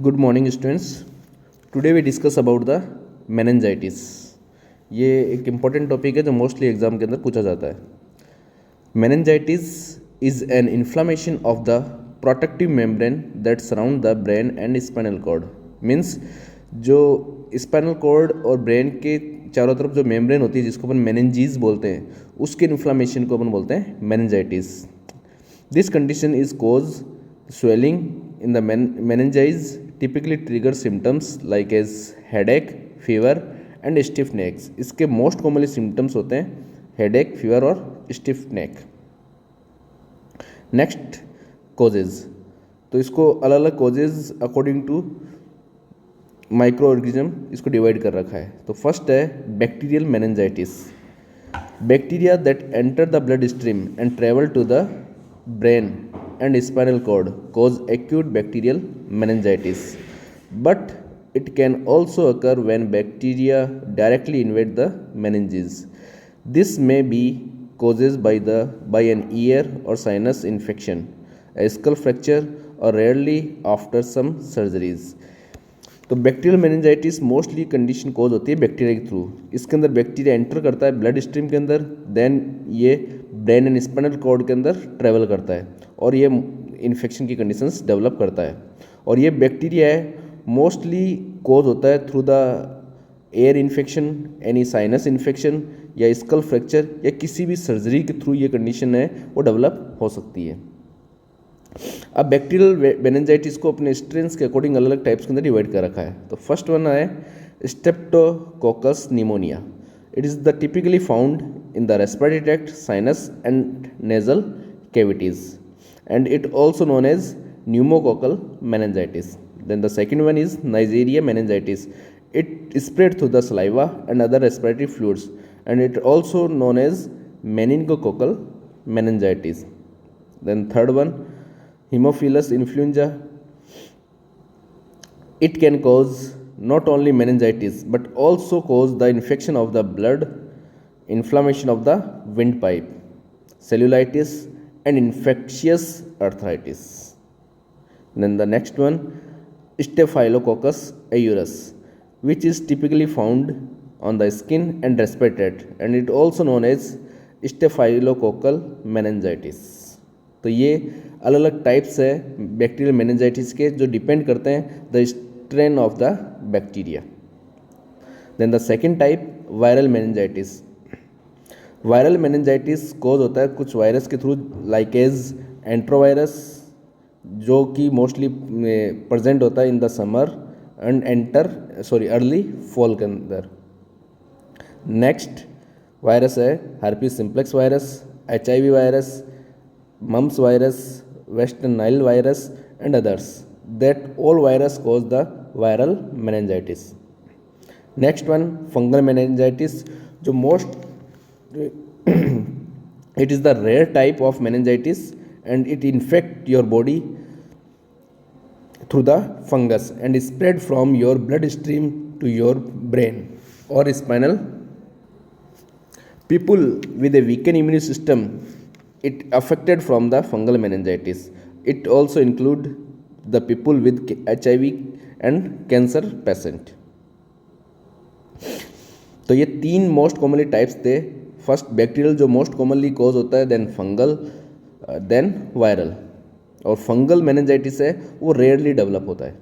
Good morning students. Today we discuss about the meningitis. ये एक important topic है जो मोस्टली एग्जाम के अंदर पूछा जाता है। Meningitis is an inflammation of the protective membrane that surround the brain and spinal cord. Means जो स्पाइनल कॉर्ड और ब्रेन के चारों तरफ जो मेम्ब्रेन होती है जिसको अपन मेनिंजीज बोलते हैं, उसके इन्फ्लामेशन को अपन बोलते हैं meningitis. This condition is cause swelling in the meninges, typically trigger symptoms like as headache, fever and stiff necks. इसके most commonly symptoms होते हैं headache, fever और stiff neck. Next causes, तो इसको अलग अलग causes according to micro organism इसको divide कर रखा है। तो फर्स्ट है bacterial meningitis. Bacteria that enter the blood stream and travel to the brain and spinal cord cause acute bacterial meningitis, but it can also occur when bacteria directly invade the meninges. This may be caused by an ear or sinus infection, a skull fracture, or rarely after some surgeries. तो bacterial meningitis mostly condition cause होती है bacteria के through. इसके अंदर bacteria enter करता है blood stream के अंदर, देन ये ब्रेन एंड स्पाइनल कॉर्ड के अंदर ट्रेवल करता है और ये इन्फेक्शन की कंडीशंस डेवलप करता है। और ये बैक्टीरिया है मोस्टली कॉज होता है through the air infection, any sinus infection या स्कल फ्रैक्चर या किसी भी सर्जरी के थ्रू ये कंडीशन है वो डेवलप हो सकती है। अब बैक्टीरियल मेनिंजाइटिस को अपने स्ट्रेन्स के अकॉर्डिंग अलग अलग टाइप्स के अंदर डिवाइड कर रखा है। तो फर्स्ट वन है Streptococcus pneumonia. It is the typically found in the respiratory tract, sinus and nasal cavities, and it also known as pneumococcal meningitis. Then the second one is Neisseria meningitis. It spread through the saliva and other respiratory fluids, and it also known as meningococcal meningitis. Then third one, Haemophilus influenza. It can cause not only meningitis but also cause the infection of the blood, inflammation of the windpipe, cellulitis, and infectious arthritis. Then the next one, Staphylococcus aureus, which is typically found on the skin and respiratory tract, and it also known as staphylococcal meningitis. तो ये अलग अलग types है bacterial meningitis के जो depend करते हैं the strain of the bacteria. Then the second type viral meningitis. Viral meningitis cause होता है कुछ वायरस के थ्रू, लाइक एज एंट्रोवायरस, जो कि मोस्टली प्रेजेंट होता है in the summer and early fall के अंदर। नेक्स्ट वायरस है herpes simplex virus, HIV virus, mumps virus, western Nile virus and others. That all virus cause the viral meningitis. Next one fungal meningitis, जो most it is the rare type of meningitis and it infect your body through the fungus and spread from your blood stream to your brain or spinal. People with a weakened immune system it affected from the fungal meningitis. It also include the people with HIV and cancer patient. तो ये तीन most commonly types थे। First bacterial जो most commonly cause होता है, then fungal, then viral. और fungal meningitis है वो रेयरली डेवलप होता है।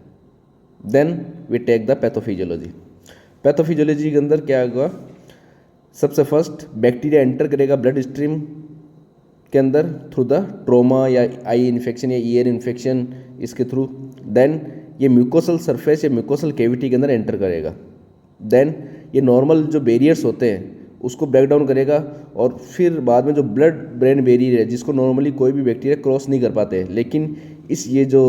Then we take the pathophysiology. Pathophysiology के अंदर क्या होगा, सबसे फर्स्ट बैक्टीरिया एंटर करेगा ब्लड स्ट्रीम के अंदर थ्रू द ट्रोमा या आई इन्फेक्शन या ईयर इन्फेक्शन इसके थ्रू। देन ये म्यूकोसल सरफेस या म्यूकोसल कैविटी के अंदर एंटर करेगा। देन ये नॉर्मल जो बैरियर्स होते हैं उसको ब्रेक डाउन करेगा और फिर बाद में जो ब्लड ब्रेन बैरियर है जिसको नॉर्मली कोई भी बैक्टीरिया क्रॉस नहीं कर पाते, लेकिन ये जो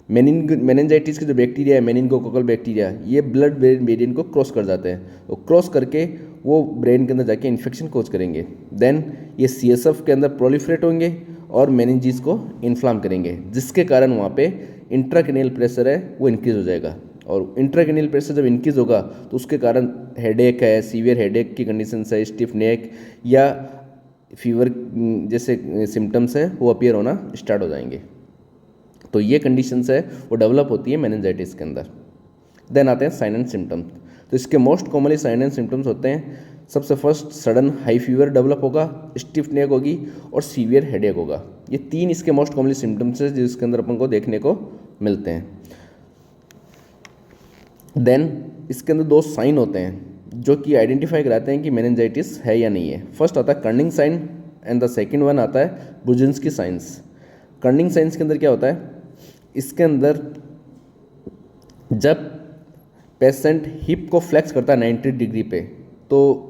मेनिंजाइटिस के जो बैक्टीरिया है मेनिंगोकोकल बैक्टीरिया, ये ब्लड ब्रेन बैरियर को क्रॉस कर जाते हैं। तो क्रॉस करके वो ब्रेन के अंदर जाके इन्फेक्शन कोज करेंगे। देन ये CSF के अंदर प्रोलिफरेट होंगे और मेनिंजीज को इन्फ्लाम करेंगे, जिसके कारण वहाँ पे इंट्राक्रेनियल प्रेशर है वो इंक्रीज हो जाएगा। और इंट्राक्रेनियल प्रेशर जब इंक्रीज होगा तो उसके कारण हेडेक है, सीवियर हेडेक की कंडीशन है, स्टिफ नेक या फीवर जैसे सिम्टम्स है वो अपीयर होना स्टार्ट हो जाएंगे। तो ये कंडीशंस है वो डेवलप होती है मेनिंजाइटिस के अंदर। देन आते हैं साइन एंड सिम्टम्स। तो इसके most commonly sign and symptoms होते हैं, सबसे first sudden high fever develop होगा, स्टिफ नेक होगी और सीवियर हेडेक होगा। ये 3 इसके मोस्ट कॉमनली सिम्टम्स है जिसके अंदर अपन को देखने को मिलते हैं। देन इसके अंदर 2 साइन होते हैं जो कि आइडेंटिफाई कराते हैं कि मेनिंजाइटिस है या नहीं है। फर्स्ट आता है Kernig sign and the second one आता है बुजिन्स्की साइंस। कर्निंग साइंस के अंदर क्या होता है, इसके अंदर जब पेशेंट हिप को फ्लेक्स करता है 90 डिग्री पे, तो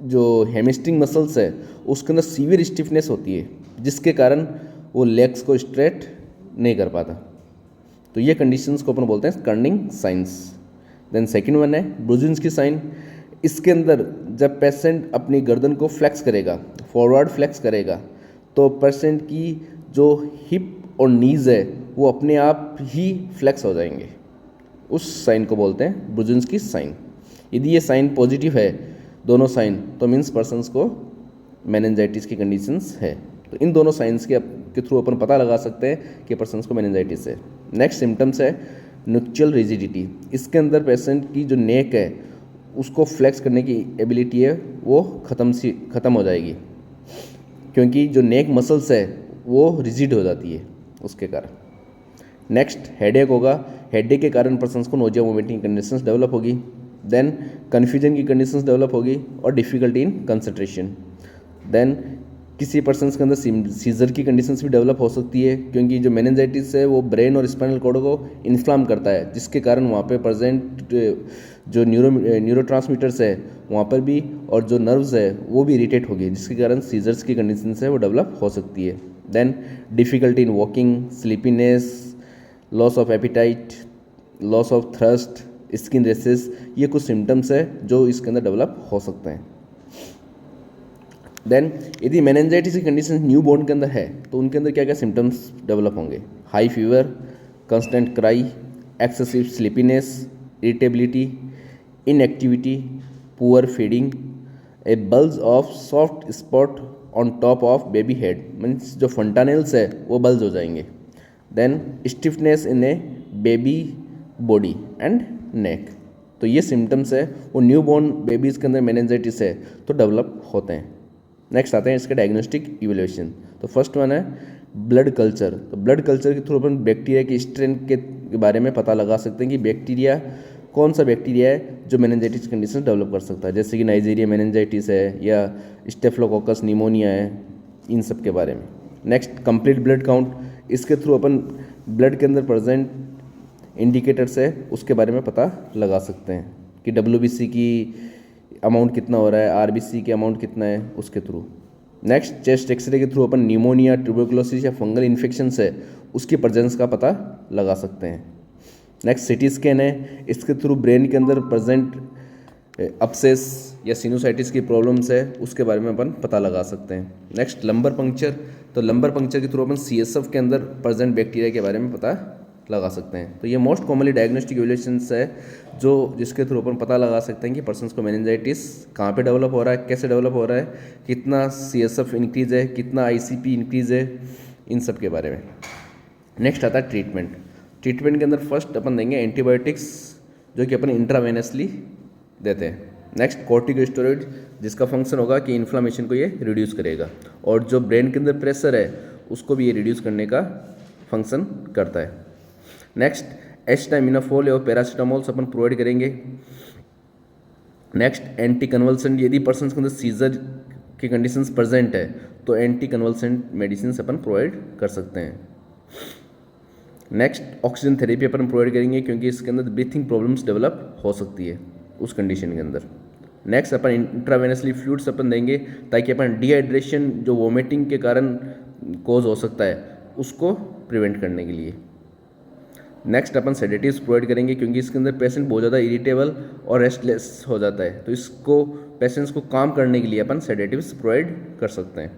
जो हेमस्ट्रिंग मसल्स है उसके अंदर सीवियर स्टिफनेस होती है जिसके कारण वो लेग्स को स्ट्रेट नहीं कर पाता। तो ये कंडीशंस को अपन बोलते हैं Kernig signs. Then second one है ब्रुजिन्स्की साइन। इसके अंदर जब पेशेंट अपनी गर्दन को फ्लेक्स करेगा, फॉरवर्ड फ्लेक्स करेगा, तो पेशेंट की जो हिप और नीज़ है वो अपने आप ही फ्लेक्स हो जाएंगे। उस साइन को बोलते हैं ब्रुजिन्स्की साइन। यदि ये साइन पॉजिटिव है दोनों साइन, तो मीन्स पर्सन्स को मेनिंजाइटिस की कंडीशंस है। तो इन दोनों साइंस के थ्रू अपन पता लगा सकते हैं कि पर्सन्स को मेनिंजाइटिस है। नेक्स्ट सिम्टम्स है न्यूक्चुअल रिजिडिटी। इसके अंदर पेशेंट की जो नेक है उसको फ्लेक्स करने की एबिलिटी है वो ख़त्म हो जाएगी, क्योंकि जो नेक मसल्स है वो रिजिड हो जाती है उसके कारण। नेक्स्ट हेडेक होगा। हेडेक के कारण पर्सन्स को नोजिया वोमिटिंग कंडीशंस डेवलप होगी। देन कन्फ्यूजन की कंडीशंस डेवलप होगी और डिफ़िकल्टी इन कंसंट्रेशन। देन किसी पर्सन्स के अंदर सीजर की कंडीशंस भी डेवलप हो सकती है, क्योंकि जो मेनिंजाइटिस है वो ब्रेन और स्पाइनल कॉर्ड को इन्फ्लाम करता है, जिसके कारण वहाँ पे प्रेजेंट जो न्यूरोट्रांसमीटर्स है वहाँ पर भी और जो नर्व्स है वो भी इरिटेट होगी, जिसके कारण सीजर्स की कंडीशंस है वो डेवलप हो सकती है। Then difficulty in walking, sleepiness, loss of appetite, loss of thirst, skin rashes, ये कुछ सिम्टम्स है जो इसके अंदर डेवलप हो सकते हैं। देन यदि मेनिंजाइटिस की कंडीशन न्यू बॉर्न के अंदर है तो उनके अंदर क्या क्या सिम्टम्स डेवलप होंगे? High fever, constant cry, excessive sleepiness, irritability, inactivity, poor feeding, a bulge of soft spot on top of baby head, means जो फंटानेल्स है वो बल्ज हो जाएंगे। Then stiffness in a baby body and neck. तो ये symptoms है वो new born babies के अंदर मेनिंजाइटिस है तो डेवलप होते हैं। नेक्स्ट आते हैं इसके डायग्नोस्टिक इवैल्यूएशन। तो फर्स्ट वन है ब्लड कल्चर। तो ब्लड कल्चर के थ्रू अपन बैक्टीरिया की स्ट्रेन के बारे में पता लगा सकते हैं कि बैक्टीरिया कौन सा बैक्टीरिया है जो मेनिंजाइटिस कंडीशन डेवलप कर सकता है, जैसे कि नाइजीरिया मेनिंजाइटिस है या स्टेफिलोकोकस निमोनिया है, इन सब के बारे में। Next complete blood count. इसके थ्रू अपन ब्लड के अंदर प्रेजेंट इंडिकेटर्स है उसके बारे में पता लगा सकते हैं कि WBC की अमाउंट कितना हो रहा है, RBC के अमाउंट कितना है, उसके थ्रू। नेक्स्ट चेस्ट एक्सरे के थ्रू अपन न्यूमोनिया, ट्यूबरकुलोसिस या फंगल इन्फेक्शंस है उसकी प्रेजेंस का पता लगा सकते हैं। नेक्स्ट CT स्कैन है, इसके थ्रू ब्रेन के अंदर प्रेजेंट अपसेस या सिनुसाइटिस की प्रॉब्लम्स है उसके बारे में अपन पता लगा सकते हैं। Next lumbar puncture. तो लंबर पंक्चर के थ्रू अपन CSF के अंदर प्रेजेंट बैक्टीरिया के बारे में पता लगा सकते हैं। तो ये मोस्ट कॉमनली डायग्नोस्टिक इवैल्यूएशंस है जो जिसके थ्रू अपन पता लगा सकते हैं कि पर्सन्स को मेनिंजाइटिस कहाँ पे डेवलप हो रहा है, कैसे डेवलप हो रहा है, कितना CSF इंक्रीज़ है, कितना ICP इंक्रीज़ है, इन सब के बारे में। नेक्स्ट आता है ट्रीटमेंट। ट्रीटमेंट के अंदर फर्स्ट अपन देंगे एंटीबायोटिक्स जो कि अपन इंट्रावेनसली देते हैं। नेक्स्ट कॉर्टिकोस्टेरॉइड जिसका फंक्शन होगा कि इन्फ्लामेशन को ये रिड्यूस करेगा, और जो ब्रेन के अंदर प्रेशर है उसको भी ये रिड्यूस करने का फंक्शन करता है। नेक्स्ट एस्टामिनोफोल और पैरासीटामोल्स अपन प्रोवाइड करेंगे। नेक्स्ट एंटी कन्वल्सेंट, यदि पर्सन के अंदर सीजर की कंडीशंस प्रेजेंट है तो एंटी कन्वल्सेंट मेडिसिन अपन प्रोवाइड कर सकते हैं। नेक्स्ट ऑक्सीजन थेरेपी अपन प्रोवाइड करेंगे क्योंकि इसके अंदर ब्रीथिंग प्रॉब्लम्स डेवलप हो सकती है उस कंडीशन के अंदर। नेक्स्ट अपन इंट्रावेनसली फ्लूइड्स अपन देंगे ताकि अपन डिहाइड्रेशन जो वोमिटिंग के कारण कोज हो सकता है उसको प्रिवेंट करने के लिए। नेक्स्ट अपन सेडेटिव्स प्रोवाइड करेंगे क्योंकि इसके अंदर पेशेंट बहुत ज़्यादा इरिटेबल और रेस्टलेस हो जाता है, तो इसको पेशेंट्स को काम करने के लिए अपन सेडेटिव्स प्रोवाइड कर सकते हैं।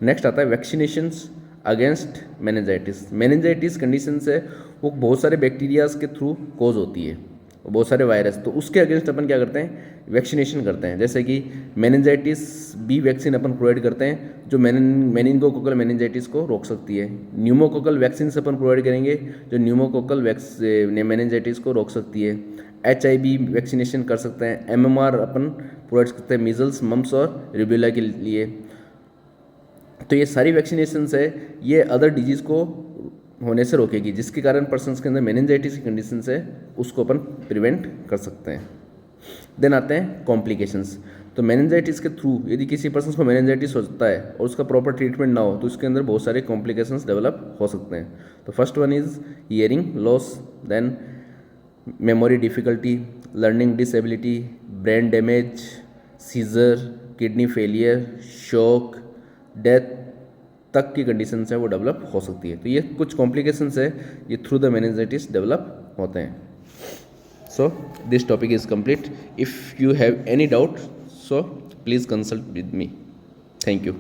नेक्स्ट आता है vaccinations against meningitis. Meningitis condition है वो बहुत सारे बैक्टीरियाज के थ्रू कोज होती है बहुत सारे वायरस, तो उसके अगेंस्ट अपन क्या करते हैं, वैक्सीनेशन करते हैं। जैसे कि मेनिंजाइटिस बी वैक्सीन अपन प्रोवाइड करते हैं जो मेनिंगोकोकल मेनिंजाइटिस को रोक सकती है। न्यूमोकोकल वैक्सीन अपन प्रोवाइड करेंगे जो न्यूमोकोकल मेनिंजाइटिस को रोक सकती है। HIV वैक्सीनेशन कर सकते हैं। MMR अपन प्रोवाइड करते हैं मीजल्स, मम्स और रिबेला के लिए। तो ये सारी वैक्सीनेशंस है, ये अदर डिजीज़ को होने से रोकेगी, जिसके कारण पर्सन्स के अंदर मेनिंजाइटिस की कंडीशन है उसको अपन प्रिवेंट कर सकते हैं। देन आते हैं कॉम्प्लिकेशंस। तो मेनिंजाइटिस के थ्रू यदि किसी पर्सन को मेनिंजाइटिस होता है और उसका प्रॉपर ट्रीटमेंट ना हो तो उसके अंदर बहुत सारे कॉम्प्लिकेशंस डेवलप हो सकते हैं। तो first one is hearing loss, then memory difficulty, learning disability, brain damage, seizure, kidney failure, shock, death तक की कंडीशंस है वो डेवलप हो सकती है। तो ये कुछ कॉम्प्लिकेशंस है ये थ्रू द मेनिंजाइटिस डेवलप होते हैं। So this topic is complete. If you have any doubt so please consult with me. Thank you.